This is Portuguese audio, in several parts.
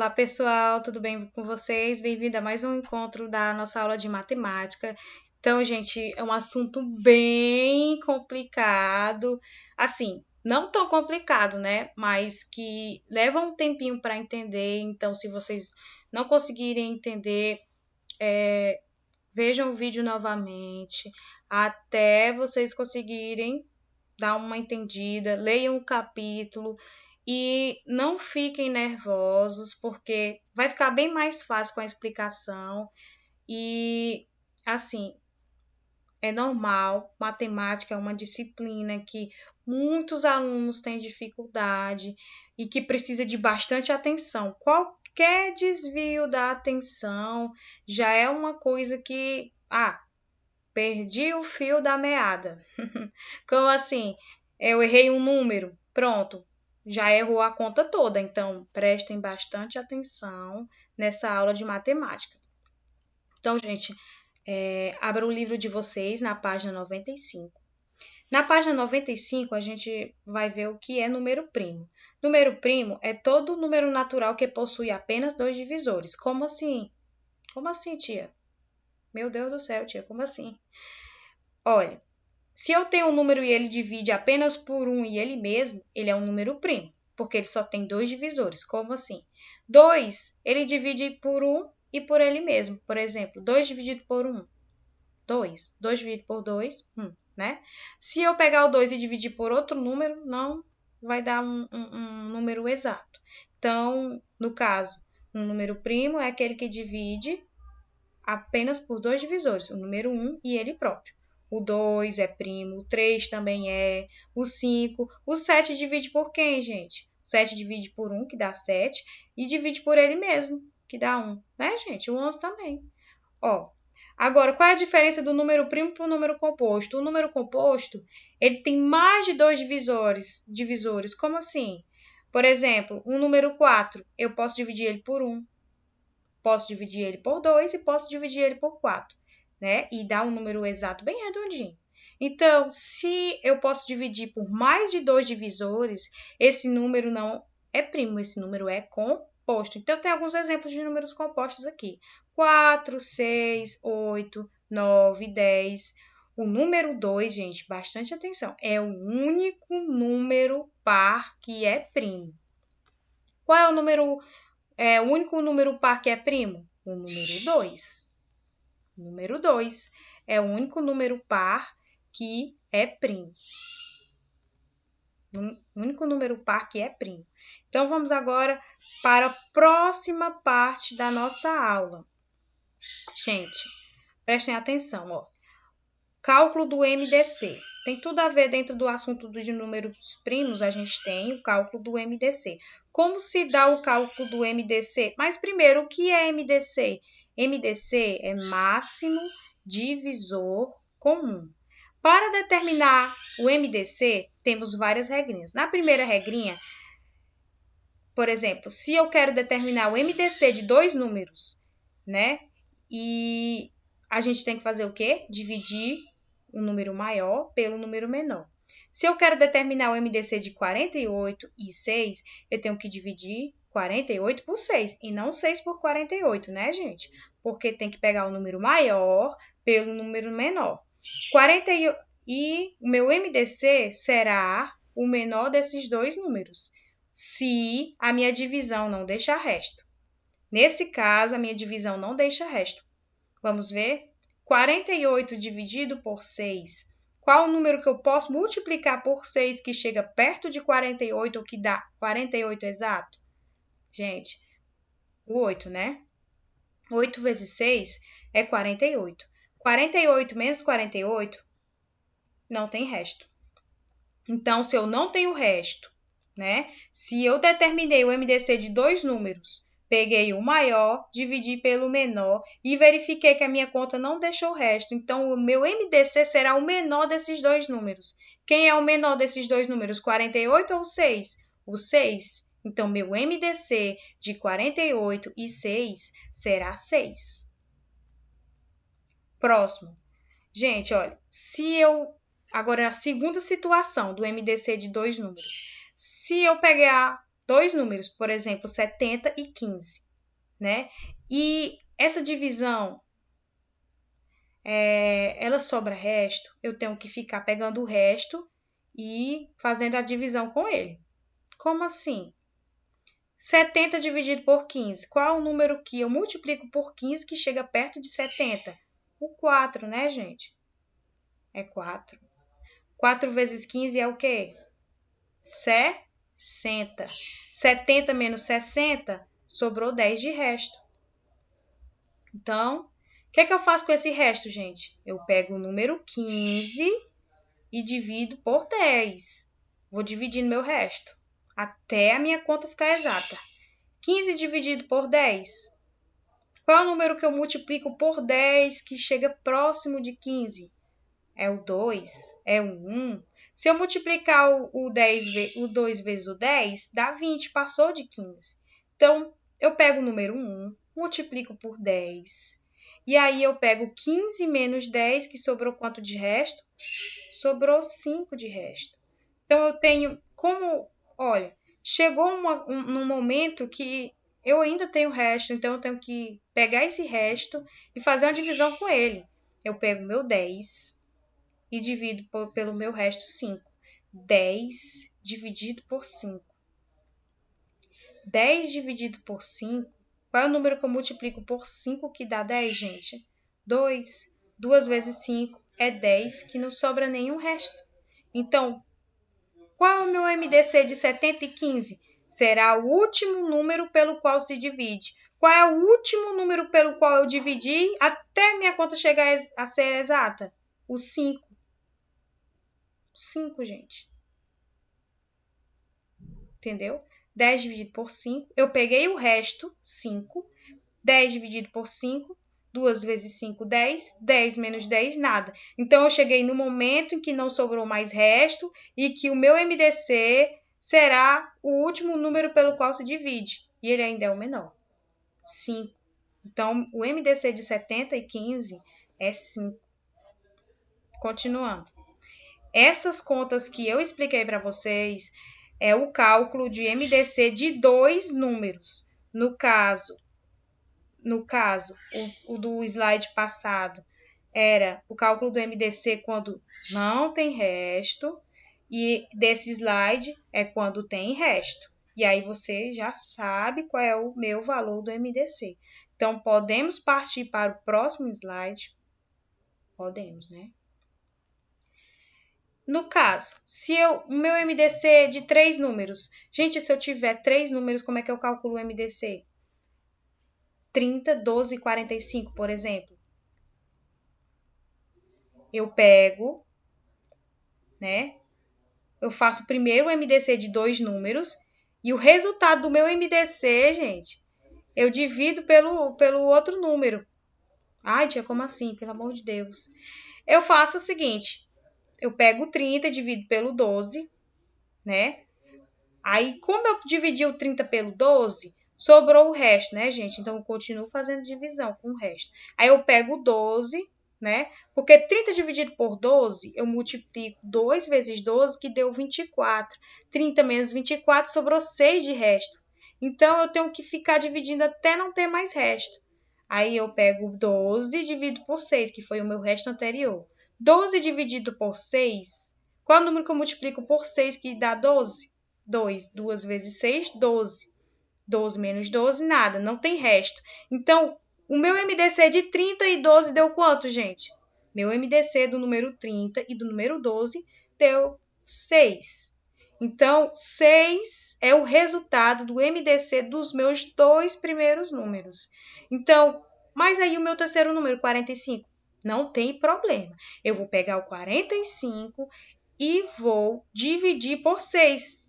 Olá, pessoal, tudo bem com vocês? Bem-vindo a mais um encontro da nossa aula de matemática. Então, gente, é um assunto bem complicado. Assim, não tão complicado, né? Mas que leva um tempinho para entender. Então, se vocês não conseguirem entender, vejam o vídeo novamente até vocês conseguirem dar uma entendida, leiam o capítulo e não fiquem nervosos, porque vai ficar bem mais fácil com a explicação. E assim, é normal, matemática é uma disciplina que muitos alunos têm dificuldade e que precisa de bastante atenção. Qualquer desvio da atenção já é uma coisa que, perdi o fio da meada. Como assim? Eu errei um número, pronto, já errou a conta toda. Então, prestem bastante atenção nessa aula de matemática. Então, gente, abra o livro de vocês na página 95. Na página 95, a gente vai ver o que é número primo. Número primo é todo número natural que possui apenas dois divisores. Como assim? Como assim, tia? Meu Deus do céu, tia, como assim? Olha, se eu tenho um número e ele divide apenas por um e ele mesmo, ele é um número primo, porque ele só tem dois divisores. Como assim? 2, ele divide por um e por ele mesmo. Por exemplo, 2 dividido por 1, 2. 2 dividido por 2, 1, né? Se eu pegar o 2 e dividir por outro número, não vai dar um número exato. Então, no caso, um número primo é aquele que divide apenas por dois divisores, o número 1 e ele próprio. O 2 é primo, o 3 também é, o 5. O 7 divide por quem, gente? O 7 divide por 1, que dá 7, e divide por ele mesmo, que dá 1, né, gente? O 11 também. Ó, agora, qual é a diferença do número primo para o número composto? O número composto, ele tem mais de dois divisores. Como assim? Por exemplo, o número 4, eu posso dividir ele por 1. Posso dividir ele por 2 e posso dividir ele por 4, né? E dar um número exato bem redondinho. Então, se eu posso dividir por mais de dois divisores, esse número não é primo, esse número é composto. Então, tem alguns exemplos de números compostos aqui. 4, 6, 8, 9, 10. O número 2, gente, bastante atenção, é o único número par que é primo. Qual é o único número par que é primo? O número 2. O número 2 é o único número par que é primo. O único número par que é primo. Então, vamos agora para a próxima parte da nossa aula. Gente, prestem atenção, ó. Cálculo do MDC. Tem tudo a ver dentro do assunto dos números primos, a gente tem o cálculo do MDC. Como se dá o cálculo do MDC? Mas primeiro, o que é MDC? MDC é máximo divisor comum. Para determinar o MDC, temos várias regrinhas. Na primeira regrinha, por exemplo, se eu quero determinar o MDC de dois números, né? E a gente tem que fazer o quê? Dividir o número maior pelo número menor. Se eu quero determinar o MDC de 48 e 6, eu tenho que dividir 48 por 6 e não 6 por 48, né, gente? Porque tem que pegar o número maior pelo número menor. 48, e o meu MDC será o menor desses dois números, se a minha divisão não deixar resto. Nesse caso, a minha divisão não deixa resto. Vamos ver? 48 dividido por 6. Qual o número que eu posso multiplicar por 6 que chega perto de 48 ou que dá 48 exato? Gente, o 8, né? 8 vezes 6 é 48. 48 menos 48 não tem resto. Então, se eu não tenho resto, né? Se eu determinei o MDC de dois números, peguei o maior, dividi pelo menor e verifiquei que a minha conta não deixou o resto. Então, o meu MDC será o menor desses dois números. Quem é o menor desses dois números? 48 ou 6? O 6. Então, meu MDC de 48 e 6 será 6. Próximo. Gente, olha, agora, a segunda situação do MDC de dois números. Se eu pegar dois números, por exemplo, 70 e 15, né? E essa divisão, ela sobra resto, eu tenho que ficar pegando o resto e fazendo a divisão com ele. Como assim? 70 dividido por 15. Qual é o número que eu multiplico por 15 que chega perto de 70? O 4, né, gente? É 4. 4 vezes 15 é o quê? 60. 70 menos 60, sobrou 10 de resto. Então, o que é que eu faço com esse resto, gente? Eu pego o número 15 e divido por 10. Vou dividir no meu resto, até a minha conta ficar exata. 15 dividido por 10. Qual é o número que eu multiplico por 10 que chega próximo de 15? É o 2? É o 1? Se eu multiplicar o 2 vezes o 10, dá 20, passou de 15. Então, eu pego o número 1, multiplico por 10. E aí eu pego 15 menos 10, que sobrou quanto de resto? Sobrou 5 de resto. Então, eu tenho como... Olha, chegou num momento que eu ainda tenho resto, então eu tenho que pegar esse resto e fazer uma divisão com ele. Eu pego meu 10 e divido pelo meu resto 5. 10 dividido por 5. 10 dividido por 5. Qual é o número que eu multiplico por 5 que dá 10, gente? 2. 2 vezes 5 é 10, que não sobra nenhum resto. Então, qual é o meu MDC de 70 e 15? Será o último número pelo qual se divide. Qual é o último número pelo qual eu dividi até minha conta chegar a ser exata? O 5. 5, gente. Entendeu? 10 dividido por 5. Eu peguei o resto, 5. 10 dividido por 5. 2 vezes 5, 10. 10 menos 10, nada. Então, eu cheguei no momento em que não sobrou mais resto e que o meu MDC será o último número pelo qual se divide. E ele ainda é o menor. 5. Então, o MDC de 70 e 15 é 5. Continuando. Essas contas que eu expliquei para vocês é o cálculo de MDC de dois números. No caso, o do slide passado era o cálculo do MDC quando não tem resto, e desse slide é quando tem resto. E aí você já sabe qual é o meu valor do MDC. Então, podemos partir para o próximo slide? Podemos, né? No caso, se o meu MDC é de 3 números. Gente, se eu tiver 3 números, como é que eu calculo o MDC? 30, 12 e 45, por exemplo. Eu pego, né? Eu faço primeiro o MDC de 2 números e o resultado do meu MDC, gente, eu divido pelo outro número. Ai, tia, como assim? Pelo amor de Deus. Eu faço o seguinte, eu pego 30 e divido pelo 12, né? Aí, como eu dividi o 30 pelo 12, sobrou o resto, né, gente? Então, eu continuo fazendo divisão com o resto. Aí, eu pego o 12, né? Porque 30 dividido por 12, eu multiplico 2 vezes 12, que deu 24. 30 menos 24, sobrou 6 de resto. Então, eu tenho que ficar dividindo até não ter mais resto. Aí, eu pego 12 e divido por 6, que foi o meu resto anterior. 12 dividido por 6, qual é o número que eu multiplico por 6 que dá 12? 2. 2 vezes 6, 12. 12 menos 12, nada, não tem resto. Então, o meu MDC de 30 e 12 deu quanto, gente? Meu MDC do número 30 e do número 12 deu 6. Então, 6 é o resultado do MDC dos meus dois primeiros números. Então, mas aí o meu terceiro número, 45, não tem problema. Eu vou pegar o 45 e vou dividir por 6,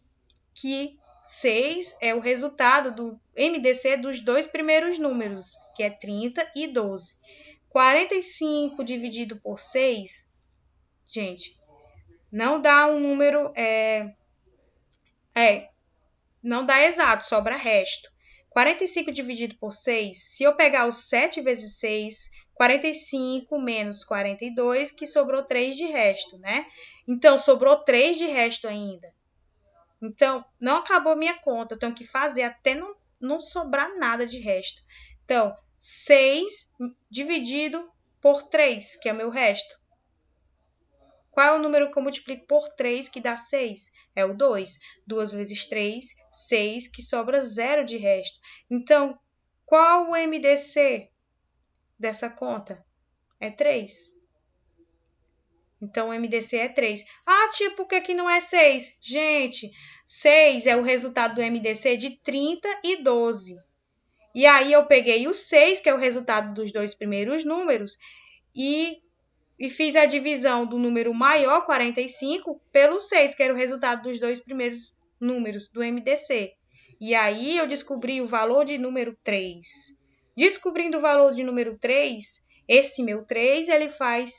que 6 é o resultado do MDC dos dois primeiros números, que é 30 e 12. 45 dividido por 6, gente, não dá um número, não dá exato, sobra resto. 45 dividido por 6, se eu pegar o 7 vezes 6, 45 menos 42, que sobrou 3 de resto, né? Então, sobrou 3 de resto ainda. Então, não acabou minha conta. Eu tenho que fazer até não sobrar nada de resto. Então, 6 dividido por 3, que é o meu resto. Qual é o número que eu multiplico por 3 que dá 6? É o 2. 2 vezes 3, 6, que sobra 0 de resto. Então, qual o MDC dessa conta? É 3. Então, o MDC é 3. Ah, tia, por que não é 6? Gente, 6 é o resultado do MDC de 30 e 12. E aí, eu peguei o 6, que é o resultado dos dois primeiros números, e fiz a divisão do número maior, 45, pelo 6, que era o resultado dos dois primeiros números do MDC. E aí, eu descobri o valor de número 3. Descobrindo o valor de número 3, esse meu 3,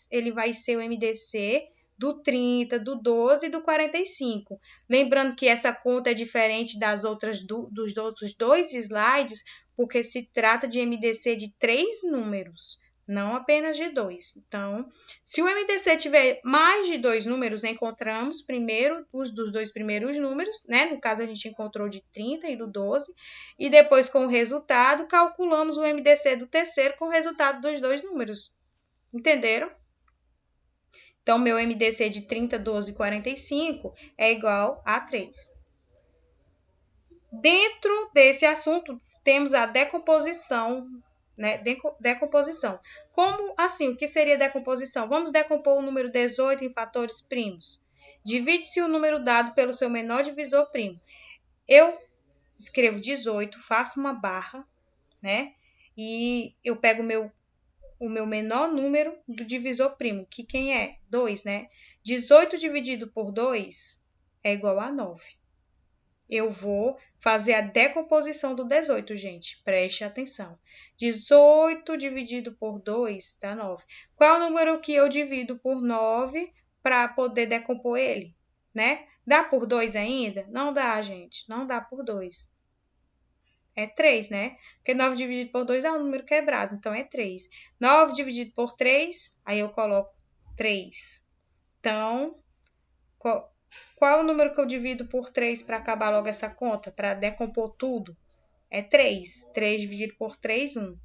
ele vai ser o MDC do 30, do 12 e do 45. Lembrando que essa conta é diferente dos outros dois slides, porque se trata de MDC de 3 números, não apenas de 2. Então, se o MDC tiver mais de 2 números, encontramos primeiro os dos dois primeiros números, né? No caso, a gente encontrou de 30 e do 12, e depois, com o resultado, calculamos o MDC do terceiro com o resultado dos dois números. Entenderam? Então, meu MDC de 30, 12 e 45 é igual a 3. Dentro desse assunto, temos a decomposição, né? Decomposição. Como assim? O que seria decomposição? Vamos decompor o número 18 em fatores primos. Divide-se o número dado pelo seu menor divisor primo. Eu escrevo 18, faço uma barra, né? E eu pego o meu menor número do divisor primo, que quem é? 2, né? 18 dividido por 2 é igual a 9. Eu vou fazer a decomposição do 18, gente. Preste atenção. 18 dividido por 2 dá 9. Qual é o número que eu divido por 9 para poder decompor ele? Né? Dá por 2 ainda? Não dá, gente. Não dá por 2. É 3, né? Porque 9 dividido por 2 é um número quebrado, então é 3. 9 dividido por 3, aí eu coloco 3. Então, qual é o número que eu divido por 3 para acabar logo essa conta? Para decompor tudo? É 3. 3 dividido por 3, 1.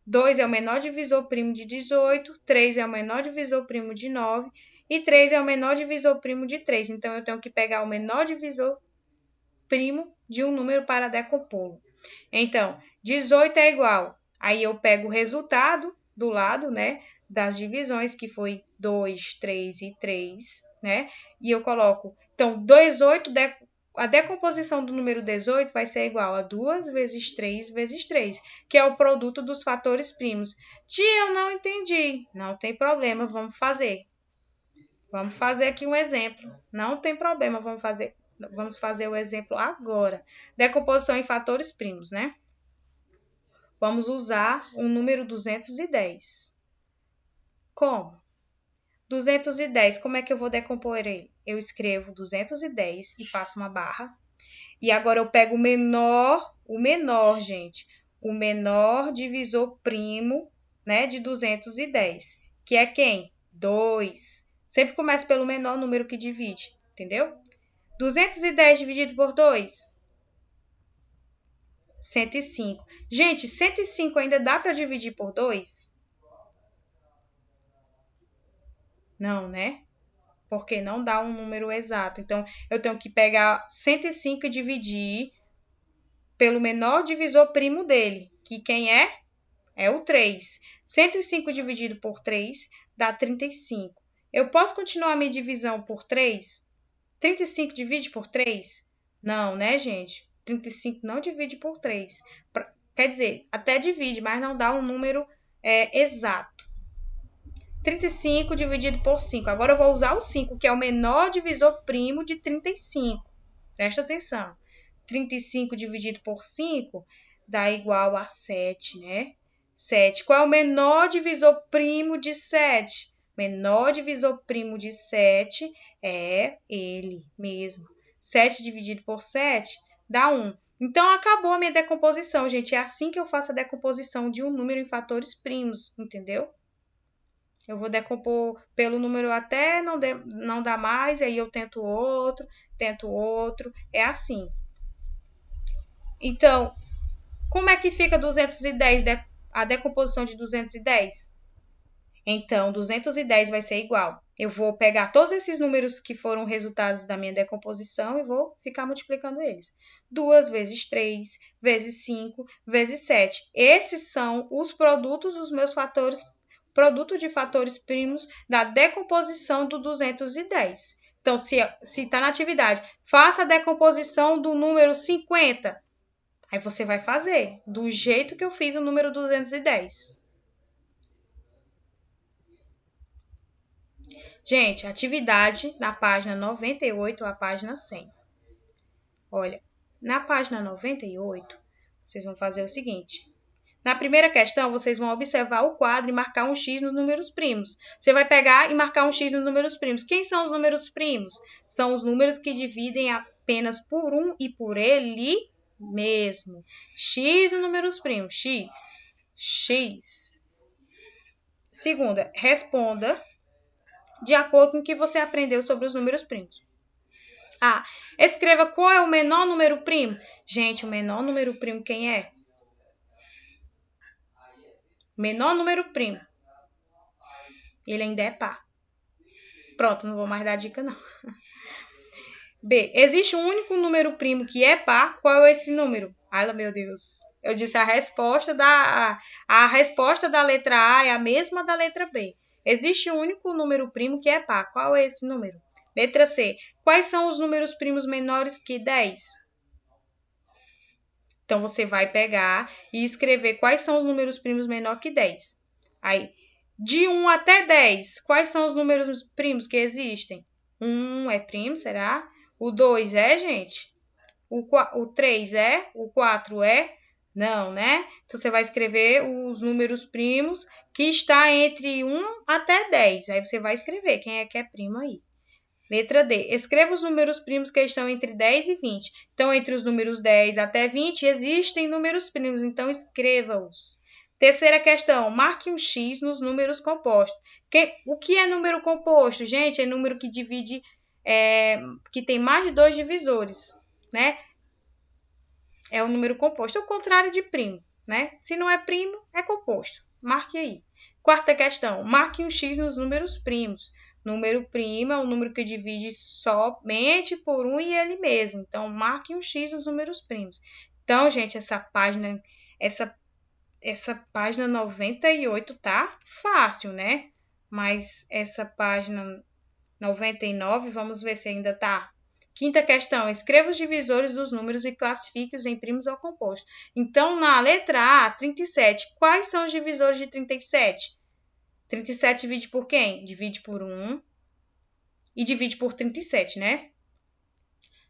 2 é o menor divisor primo de 18, 3 é o menor divisor primo de 9 e 3 é o menor divisor primo de 3. Então, eu tenho que pegar o menor divisor primo de um número para decompô-lo. Então, 18 é igual. Aí eu pego o resultado do lado, né, das divisões, que foi 2, 3 e 3, né? E eu coloco, então, 18, a decomposição do número 18 vai ser igual a 2 vezes 3 vezes 3, que é o produto dos fatores primos. Tia, eu não entendi. Não tem problema, vamos fazer. Vamos fazer aqui um exemplo. Não tem problema, vamos fazer o exemplo agora. Decomposição em fatores primos, né? Vamos usar o número 210. Como? 210, como é que eu vou decompor ele? Eu escrevo 210 e faço uma barra. E agora eu pego o menor, gente. O menor divisor primo, né, de 210. Que é quem? 2. Sempre começa pelo menor número que divide, entendeu? 210 dividido por 2? 105. Gente, 105 ainda dá para dividir por 2? Não, né? Porque não dá um número exato. Então, eu tenho que pegar 105 e dividir pelo menor divisor primo dele, que quem é? É o 3. 105 dividido por 3 dá 35. Eu posso continuar a minha divisão por 3? 35 divide por 3? Não, né, gente? 35 não divide por 3. Quer dizer, até divide, mas não dá um número exato. 35 dividido por 5. Agora eu vou usar o 5, que é o menor divisor primo de 35. Presta atenção. 35 dividido por 5 dá igual a 7, né? 7. Qual é o menor divisor primo de 7? Menor divisor primo de 7 é ele mesmo. 7 dividido por 7 dá 1. Então, acabou a minha decomposição, gente. É assim que eu faço a decomposição de um número em fatores primos, entendeu? Eu vou decompor pelo número até não dar mais, aí eu tento outro. É assim. Então, como é que fica 210, a decomposição de 210? Então, 210 vai ser igual. Eu vou pegar todos esses números que foram resultados da minha decomposição e vou ficar multiplicando eles. 2 vezes 3, vezes 5, vezes 7. Esses são os produtos dos meus fatores, produto de fatores primos da decomposição do 210. Então, se está na atividade, faça a decomposição do número 50. Aí você vai fazer do jeito que eu fiz o número 210. Gente, atividade na página 98 à página 100. Olha, na página 98, vocês vão fazer o seguinte. Na primeira questão, vocês vão observar o quadro e marcar um X nos números primos. Você vai pegar e marcar um X nos números primos. Quem são os números primos? São os números que dividem apenas por um e por ele mesmo. X nos números primos. X. Segunda, responda de acordo com o que você aprendeu sobre os números primos. A. Escreva qual é o menor número primo. Gente, o menor número primo quem é? Menor número primo. Ele ainda é par. Pronto, não vou mais dar dica não. B. Existe um único número primo que é par. Qual é esse número? Ai, meu Deus. Eu disse a resposta da letra A é a mesma da letra B. Existe um único número primo que é par. Qual é esse número? Letra C. Quais são os números primos menores que 10? Então, você vai pegar e escrever quais são os números primos menor que 10. Aí, de 1 até 10, quais são os números primos que existem? 1 é primo, será? O 2 é, gente? O 3 é? O 4 é? Não, né? Então, você vai escrever os números primos que está entre 1 até 10. Aí, você vai escrever quem é que é primo aí. Letra D. Escreva os números primos que estão entre 10 e 20. Então, entre os números 10 até 20, existem números primos, então escreva-os. Terceira questão. Marque um X nos números compostos. O que é número composto? Gente, é número que divide, que tem mais de 2 divisores, né? É um número composto. É o contrário de primo, né? Se não é primo, é composto. Marque aí. Quarta questão. Marque um X nos números primos. Número primo é um número que divide somente por um e ele mesmo. Então, marque um X nos números primos. Então, gente, essa página 98 tá fácil, né? Mas essa página 99, vamos ver se ainda tá. Quinta questão. Escreva os divisores dos números e classifique-os em primos ou compostos. Então, na letra A, 37. Quais são os divisores de 37? 37 divide por quem? Divide por 1 e divide por 37, né?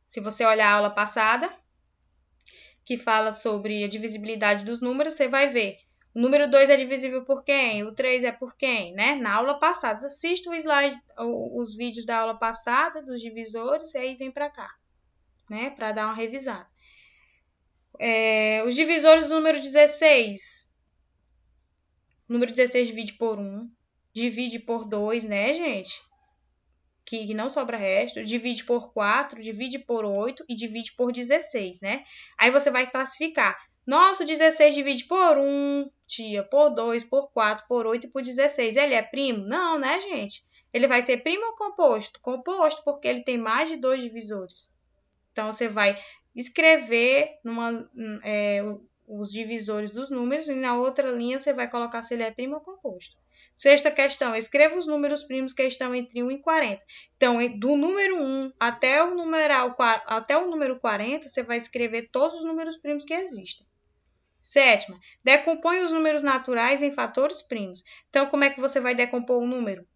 Se você olhar a aula passada, que fala sobre a divisibilidade dos números, você vai ver. O número 2 é divisível por quem? O 3 é por quem, né? Na aula passada. Assista o slide, os vídeos da aula passada, dos divisores, e aí vem para cá, né? Para dar uma revisada. Os divisores do número 16. O número 16 divide por 1, divide por 2, né, gente? Que não sobra resto, divide por 4, divide por 8 e divide por 16, né? Aí você vai classificar. Nossa, o 16 divide por 1, tia, por 2, por 4, por 8 e por 16. Ele é primo? Não, né, gente? Ele vai ser primo ou composto? Composto, porque ele tem mais de 2 divisores. Então, você vai escrever os divisores dos números e na outra linha você vai colocar se ele é primo ou composto. Sexta questão. Escreva os números primos que estão entre 1 e 40. Então, do número 1 até o número 40, você vai escrever todos os números primos que existem. Sétima. Decompõe os números naturais em fatores primos. Então, como é que você vai decompor o número?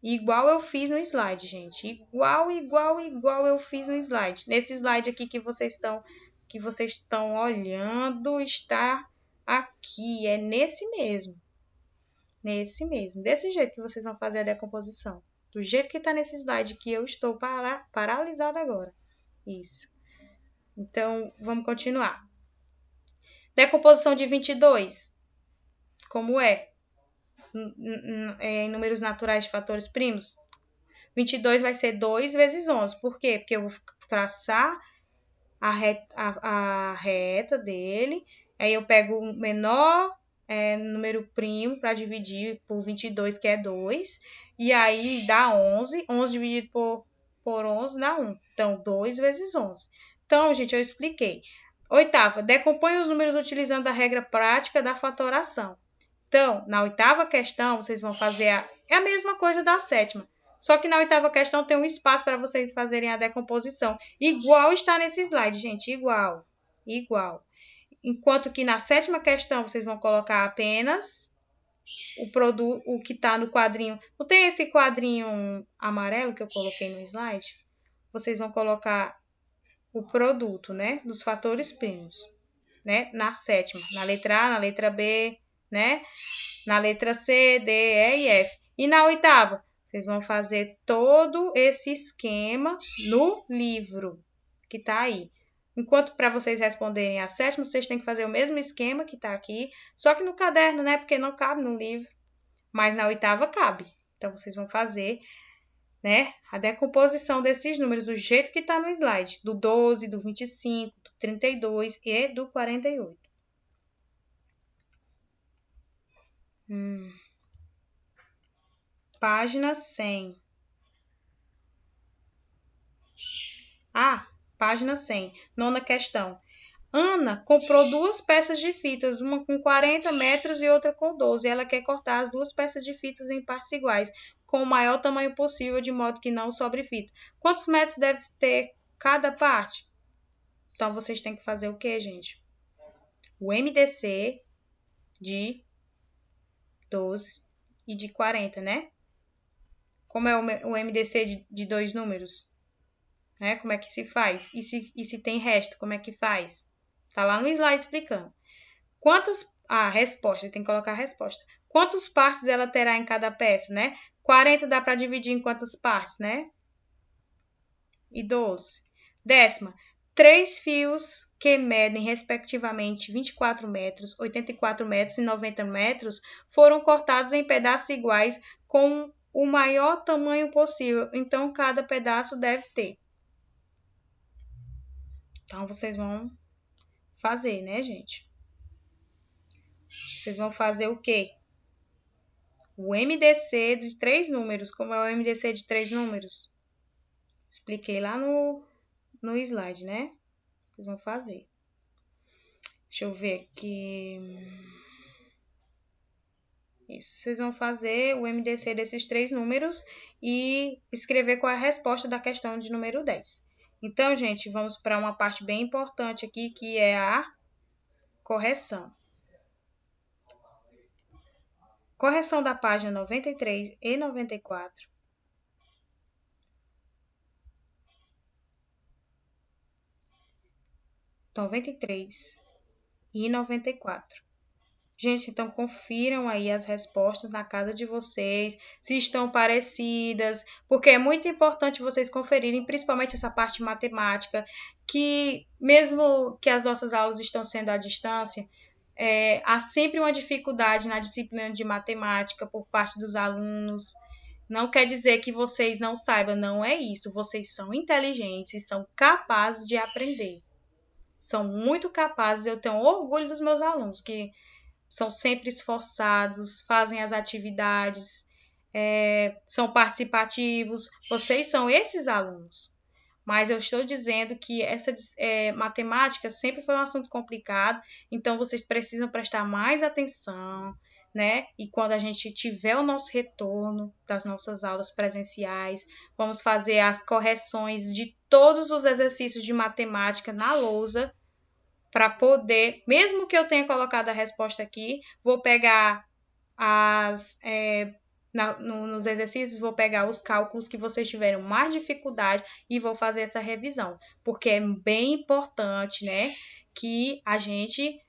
Igual eu fiz no slide, gente. Igual eu fiz no slide. Nesse slide aqui que vocês estão olhando, está aqui. É nesse mesmo. Nesse mesmo. Desse jeito que vocês vão fazer a decomposição. Do jeito que está nesse slide que eu estou paralisada agora. Isso. Então, vamos continuar. Decomposição de 22. Como é? em números naturais de fatores primos? 22 vai ser 2 vezes 11. Por quê? Porque eu vou traçar a reta dele, aí eu pego o menor número primo para dividir por 22, que é 2, e aí dá 11. 11 dividido por 11 dá 1. Então, 2 vezes 11. Então, gente, eu expliquei. Oitava, decomponha os números utilizando a regra prática da fatoração. Então, na oitava questão, vocês vão fazer é a mesma coisa da sétima. Só que na oitava questão tem um espaço para vocês fazerem a decomposição. Igual está nesse slide, gente. Igual. Igual. Enquanto que na sétima questão vocês vão colocar apenas o que está no quadrinho. Não tem esse quadrinho amarelo que eu coloquei no slide? Vocês vão colocar o produto, né? Dos fatores primos, né? Na sétima. Na letra A, na letra B, né? Na letra C, D, E e F. E na oitava, vocês vão fazer todo esse esquema no livro que tá aí. Enquanto para vocês responderem a sétima, vocês têm que fazer o mesmo esquema que tá aqui, só que no caderno, né? Porque não cabe no livro. Mas na oitava cabe. Então, vocês vão fazer, né, a decomposição desses números do jeito que tá no slide. Do 12, do 25, do 32 e do 48. Página 100. Página 100. Nona questão. Ana comprou 2 peças de fitas, uma com 40 metros e outra com 12. Ela quer cortar as 2 peças de fitas em partes iguais, com o maior tamanho possível, de modo que não sobre fita. Quantos metros deve ter cada parte? Então, vocês têm que fazer o quê, gente? O MDC de 12 e de 40, né? Como é o MDC de 2 números? Né? Como é que se faz? E se tem resto, como é que faz? Tá lá no slide explicando. Resposta, tem que colocar a resposta. Quantas partes ela terá em cada peça, né? 40 dá para dividir em quantas partes, né? E 12. Décima, 3 fios que medem respectivamente 24 metros, 84 metros e 90 metros foram cortados em pedaços iguais com o maior tamanho possível. Então, cada pedaço deve ter. Então, vocês vão fazer, né, gente? Vocês vão fazer o quê? O MDC de 3 números. Como é o MDC de 3 números? Expliquei lá no slide, né? Vocês vão fazer. Deixa eu ver aqui. Isso. Vocês vão fazer o MDC desses 3 números e escrever qual é a resposta da questão de número 10. Então, gente, vamos para uma parte bem importante aqui, que é a correção. Correção da página 93 e 94. E 94. Gente, então confiram aí as respostas na casa de vocês, se estão parecidas, porque é muito importante vocês conferirem, principalmente essa parte matemática, que mesmo que as nossas aulas estão sendo à distância, há sempre uma dificuldade na disciplina de matemática por parte dos alunos. Não quer dizer que vocês não saibam, não é isso. Vocês são inteligentes e são capazes de aprender. São muito capazes, eu tenho orgulho dos meus alunos, que são sempre esforçados, fazem as atividades, são participativos. Vocês são esses alunos. Mas eu estou dizendo que essa matemática sempre foi um assunto complicado, então vocês precisam prestar mais atenção, né? E quando a gente tiver o nosso retorno das nossas aulas presenciais, vamos fazer as correções de todos os exercícios de matemática na lousa, para poder, mesmo que eu tenha colocado a resposta aqui, vou pegar nos exercícios, vou pegar os cálculos que vocês tiveram mais dificuldade e vou fazer essa revisão, porque é bem importante, né, que a gente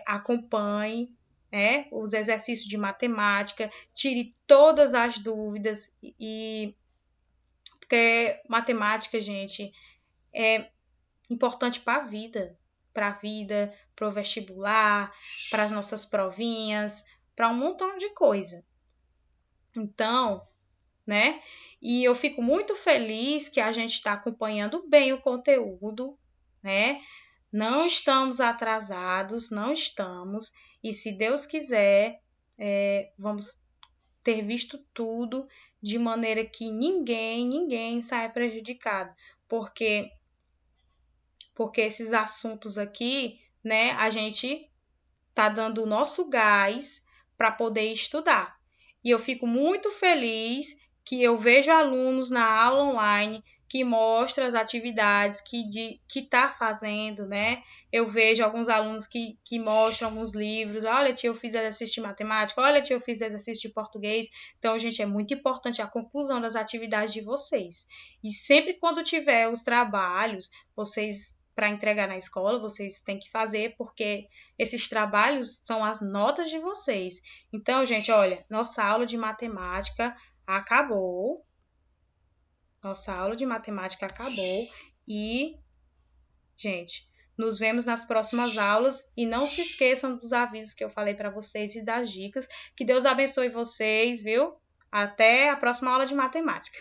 acompanhe, né, os exercícios de matemática, tire todas as dúvidas, porque matemática, gente, é importante para a vida, para o vestibular, para as nossas provinhas, para um montão de coisa. Então, né? E eu fico muito feliz que a gente está acompanhando bem o conteúdo, né? Não estamos atrasados, não estamos. E se Deus quiser, vamos ter visto tudo de maneira que ninguém saia prejudicado. Porque esses assuntos aqui, né, a gente tá dando o nosso gás para poder estudar. E eu fico muito feliz que eu vejo alunos na aula online que mostram as atividades que tá fazendo, né? Eu vejo alguns alunos que mostram alguns livros. Olha, tia, eu fiz exercício de matemática. Olha, tia, eu fiz exercício de português. Então, gente, é muito importante a conclusão das atividades de vocês. E sempre quando tiver os trabalhos, vocês para entregar na escola, vocês têm que fazer, porque esses trabalhos são as notas de vocês. Então, gente, olha, nossa aula de matemática acabou. Nossa aula de matemática acabou. E, gente, nos vemos nas próximas aulas. E não se esqueçam dos avisos que eu falei para vocês e das dicas. Que Deus abençoe vocês, viu? Até a próxima aula de matemática.